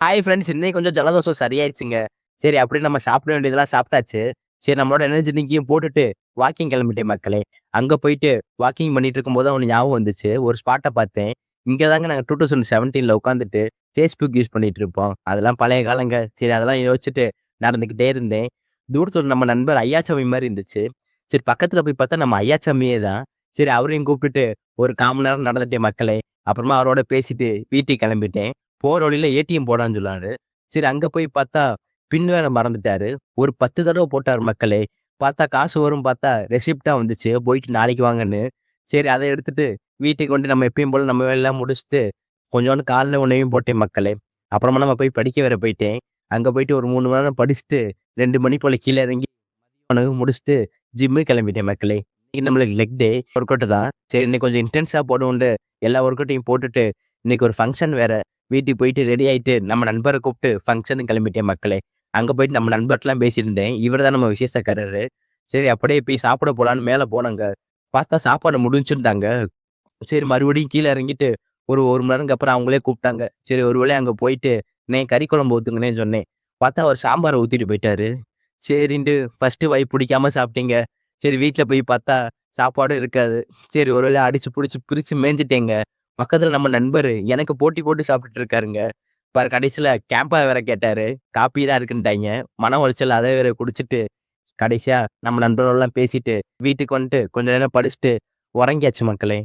Hi friends. இன்னைக்கு கொஞ்சம் ஜலதோஷம் சரியாயிருச்சுங்க. சரி அப்படியே நம்ம சாப்பிட வேண்டியதெல்லாம் சாப்பிட்டாச்சு. சரி நம்மளோட எனர்ஜி ட்ரிங்கையும் போட்டுட்டு வாக்கிங் கிளம்பிட்டேன் மக்களே. அங்க போயிட்டு வாக்கிங் பண்ணிட்டு இருக்கும்போது தான் ஒண்ணு ஞாபகம் வந்துச்சு. ஒரு ஸ்பாட்ட பார்த்தேன். இங்க தாங்க நாங்க 2017ல உட்காந்துட்டு Facebook யூஸ் பண்ணிட்டு இருப்போம். அதெல்லாம் பழைய காலங்க. சரி அதெல்லாம் யோசிச்சுட்டு நடந்துக்கிட்டே இருந்தேன். தூரத்துல நம்ம நண்பர் ஐயாச்சாமி மாரி இருந்துச்சு. சரி பக்கத்துல போய் பார்த்தா நம்ம ஐயாச்சாமியே தான். சரி அவரையும் கூப்பிட்டுட்டு ஒரு 1/4 மணி நேரம் நடந்துட்டேன் மக்களே. அப்புறமா அவரோட பேசிட்டு வீட்டுக்கு கிளம்பிட்டேன். போற வழியில ஏடிஎம் போடான்னு சொன்னாரு. சரி அங்க போய் பார்த்தா, பின் வேற மறந்துட்டாரு. ஒரு 10 தடவ போட்டாரு மக்களே. பார்த்தா காசு வரும் பார்த்தா, ரெசிப்ட்டா வந்துச்சு. போயிட்டு நாளைக்கு வாங்கன்னு. சரி அத எடுத்துட்டு வீட்டுக்கு வந்து நம்ம எப்பயும் போல நம்ம வேலையெல்லாம் முடிச்சுட்டு, கொஞ்சோண்டு காலைல உணவையும் போட்டேன் மக்களே. அப்புறமா நம்ம போய் படிக்க வேற போயிட்டேன். அங்க போயிட்டு ஒரு 3 மணி நேரம் படிச்சுட்டு, 2 மணி போல கீழ இறங்கி உணவு முடிச்சுட்டு ஜிம்முக்கு கிளம்பிட்டேன் மக்களே. இன்னைக்கு நம்மளுக்கு லெக் டே ஒர்க் அவுட் தான். சரி இன்னைக்கு கொஞ்சம் இன்டென்ஸா போடுவோன்ட்டு எல்லா ஒர்க் அவுட்டையும் போட்டுட்டு, இன்னைக்கு ஒரு ஃபங்ஷன் வேற. வீட்டுக்கு போயிட்டு ரெடி ஆயிட்டு, நம்ம நண்பர கூப்ட்டு ஃபங்ஷனுக்கு கிளம்பிட்டேன் மக்களே. அங்க போயிட்டு நம்ம நண்பர்ட்டலாம் பேசியிருந்தேன். இவரு தான் நம்ம விசேஷக்காரரு. சரி அப்படியே போய் சாப்பிட போலான்னு மேல போனோங்க. பார்த்தா சாப்பாடு முடிஞ்சுன்ட்டாங்க. சரி மறுபடியும் கீழ இறங்கிட்டு, ஒரு 1 மணி நேரம்க்கு அப்புறம் அவங்களே கூப்ட்டாங்க. சரி ஒரு வழியா அங்க போயிட்டு, "அண்ணே கறி குழம்பு ஊத்துங்கண்ணேன்னு" சொன்னேன். பார்த்தா அவரு சாம்பார ஊத்திட்டு போயிட்டாரு. சரின்ட்டு ஃபர்ஸ்ட்டு வாய் பிடிக்காம சாப்பிட்டேங்க. சரி வீட்ல போய் பார்த்தா, சாப்பாடும் இருக்காது. சரி ஒரு வழியா அடிச்சு புடிச்சு பிரிச்சு மேஞ்சுட்டேங்க. பக்கத்துல நம்ம நண்பரு எனக்கு போட்டி போட்டு சாப்பிட்டுட்டு இருக்காருங்க. பாரு கடைசில கேம்பா வேற கேட்டாரு. காப்பி தான் இருக்குன்ட்டாய்ங்க. மன உளைச்சல்ல அத வேற குடிச்சுட்டு, கடைசியா நம்ம நண்பர்களோடலாம் பேசிட்டு, வீட்டுக்கு வந்துட்டு கொஞ்ச நேரம் படிச்சுட்டு உறங்கியாச்சு மக்களே.